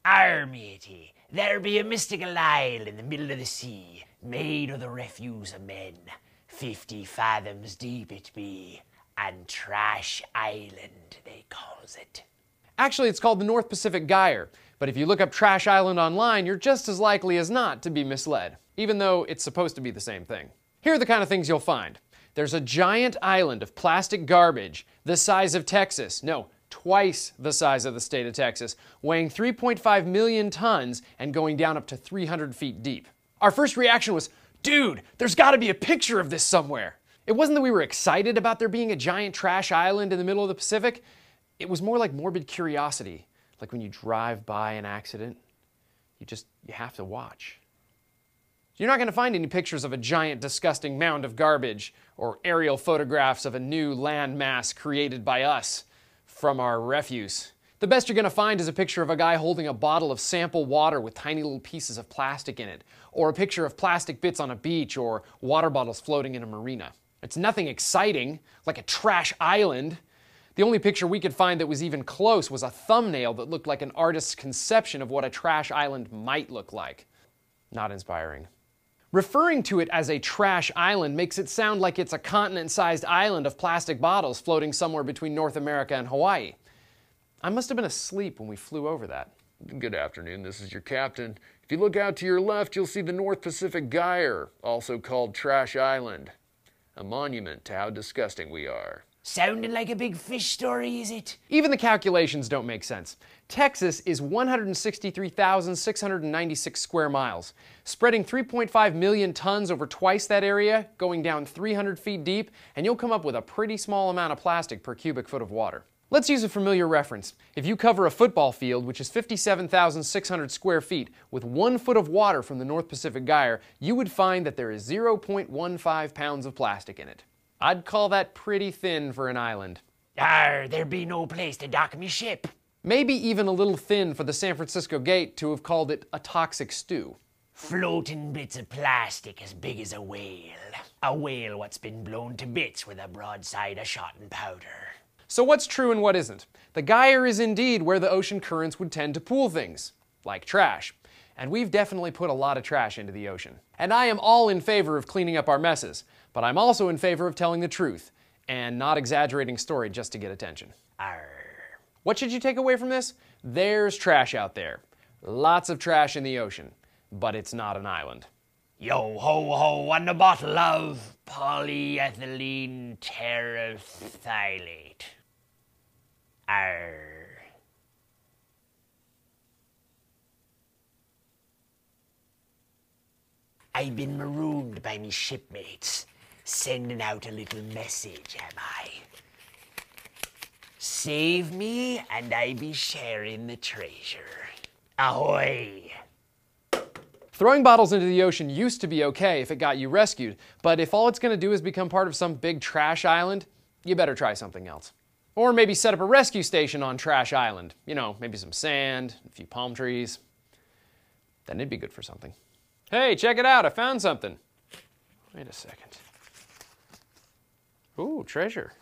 Arr, matey, there be a mystical isle in the middle of the sea, made of the refuse of men. 50 fathoms deep it be, and Trash Island they calls it. Actually, it's called the North Pacific Gyre, but if you look up Trash Island online, you're just as likely as not to be misled, even though it's supposed to be the same thing. Here are the kind of things you'll find. There's a giant island of plastic garbage the size of Texas, no, twice the size of the state of Texas, weighing 3.5 million tons and going down up to 300 feet deep. Our first reaction was, dude, there's got to be a picture of this somewhere. It wasn't that we were excited about there being a giant trash island in the middle of the Pacific. It was more like morbid curiosity, like when you drive by an accident, you have to watch. You're not going to find any pictures of a giant, disgusting mound of garbage or aerial photographs of a new land mass created by us from our refuse. The best you're going to find is a picture of a guy holding a bottle of sample water with tiny little pieces of plastic in it, or a picture of plastic bits on a beach or water bottles floating in a marina. It's nothing exciting, like a trash island. The only picture we could find that was even close was a thumbnail that looked like an artist's conception of what a trash island might look like. Not inspiring. Referring to it as a trash island makes it sound like it's a continent-sized island of plastic bottles floating somewhere between North America and Hawaii. I must have been asleep when we flew over that. Good afternoon, this is your captain. If you look out to your left, you'll see the North Pacific Gyre, also called Trash Island. A monument to how disgusting we are. Sounding like a big fish story, is it? Even the calculations don't make sense. Texas is 163,696 square miles, spreading 3.5 million tons over twice that area, going down 300 feet deep, and you'll come up with a pretty small amount of plastic per cubic foot of water. Let's use a familiar reference. If you cover a football field, which is 57,600 square feet, with 1 foot of water from the North Pacific Gyre, you would find that there is 0.15 pounds of plastic in it. I'd call that pretty thin for an island. Arr, there be no place to dock me ship. Maybe even a little thin for the San Francisco Gate to have called it a toxic stew. Floating bits of plastic as big as a whale. A whale what's been blown to bits with a broadside of shot and powder. So what's true and what isn't? The Gyre is indeed where the ocean currents would tend to pool things, like trash. And we've definitely put a lot of trash into the ocean. And I am all in favor of cleaning up our messes, but I'm also in favor of telling the truth and not exaggerating story just to get attention. Arr. What should you take away from this? There's trash out there. Lots of trash in the ocean, but it's not an island. Yo ho ho and a bottle of polyethylene terephthalate. Arr. I've been marooned by me shipmates, sending out a little message, am I? Save me and I be sharing the treasure. Ahoy! Throwing bottles into the ocean used to be okay if it got you rescued, but if all it's going to do is become part of some big trash island, you better try something else. Or maybe set up a rescue station on Trash Island. You know, maybe some sand, a few palm trees. Then it'd be good for something. Hey, check it out, I found something. Wait a second. Ooh, treasure.